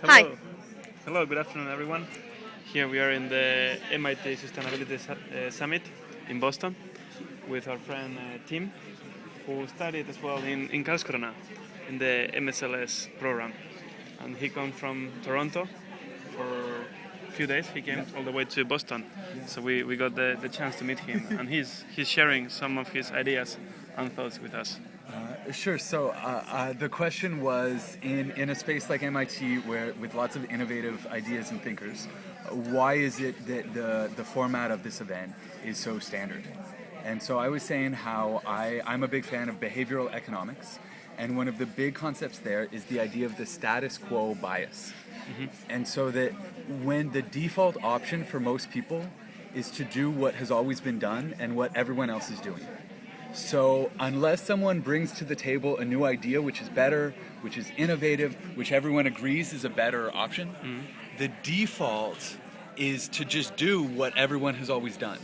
Hi. Hello. Hello, good afternoon, everyone. Here we are in the MIT Sustainability Summit in Boston with our friend Tim, who studied as well in Karlskrona in the MSLS program. And he comes from Toronto for a few days. He came all the way to Boston. So we got the chance to meet him. And he's sharing some of his ideas and thoughts with us. Sure. So the question was, in a space like MIT, where with lots of innovative ideas and thinkers, why is it that the format of this event is so standard? And so I was saying how I'm a big fan of behavioral economics, and one of the big concepts there is the idea of the status quo bias. And so that when the default option for most people is to do what has always been done and what everyone else is doing. So unless someone brings to the table a new idea which is better, which is innovative, which everyone agrees is a better option, the default is to just do what everyone has always done,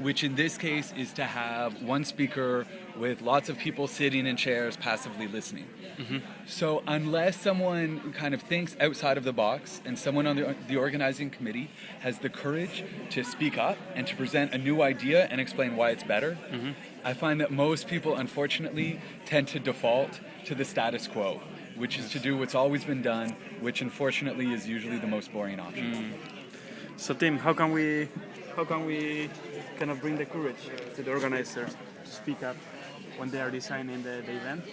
which in this case is to have one speaker with lots of people sitting in chairs passively listening. So unless someone kind of thinks outside of the box and someone on the organizing committee has the courage to speak up and to present a new idea and explain why it's better, I find that most people, unfortunately, tend to default to the status quo, which is to do what's always been done, which unfortunately is usually the most boring option. So Tim, how can we kind of bring the courage to the organizers to speak up when they are designing the event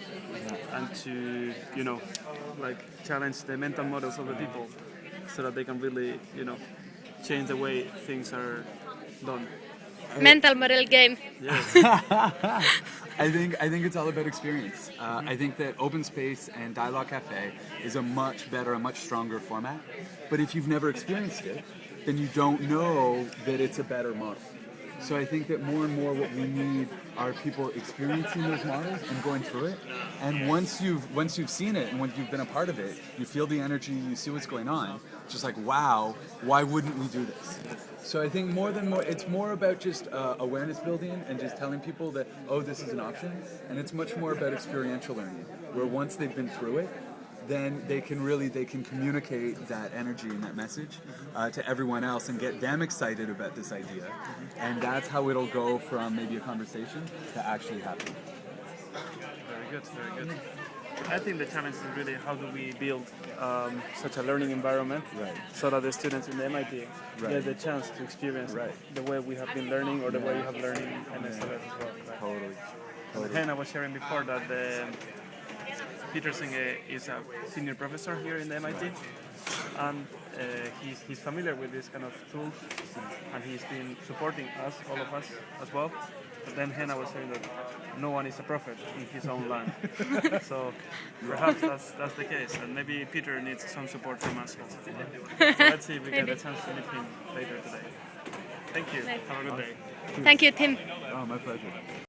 and to like challenge the mental models of the people so that they can really change the way things are done. Mental model game. Yes. I think it's all about experience. I think that Open Space and Dialogue Cafe is a much better, a much stronger format. But if you've never experienced it, then you don't know that it's a better model. So I think that more and more what we need are people experiencing those models and going through it. And once you've seen it and once you've been a part of it, you feel the energy, you see what's going on. It's just like, wow, why wouldn't we do this? So I think it's more about just awareness building and just telling people that, oh, this is an option. And it's much more about experiential learning, where once they've been through it, then they can communicate that energy and that message to everyone else and get them excited about this idea. And that's how it'll go from maybe a conversation to actually happening. Very good, very good. I think the challenge is really how do we build such a learning environment so that the students in the MIT get the chance to experience the way we have been learning or the way you have learned in MSLS as well. Right? Totally. Henna was sharing before that Peterson is a senior professor here in the MIT, and he's familiar with this kind of tools, and he's been supporting us, all of us, as well. But then Henna was saying that no one is a prophet in his own land. So perhaps that's the case, and maybe Peter needs some support from us also. So let's see if we get a chance to meet him later today. Thank you. Have a good day. Thank you, Tim. Oh, my pleasure.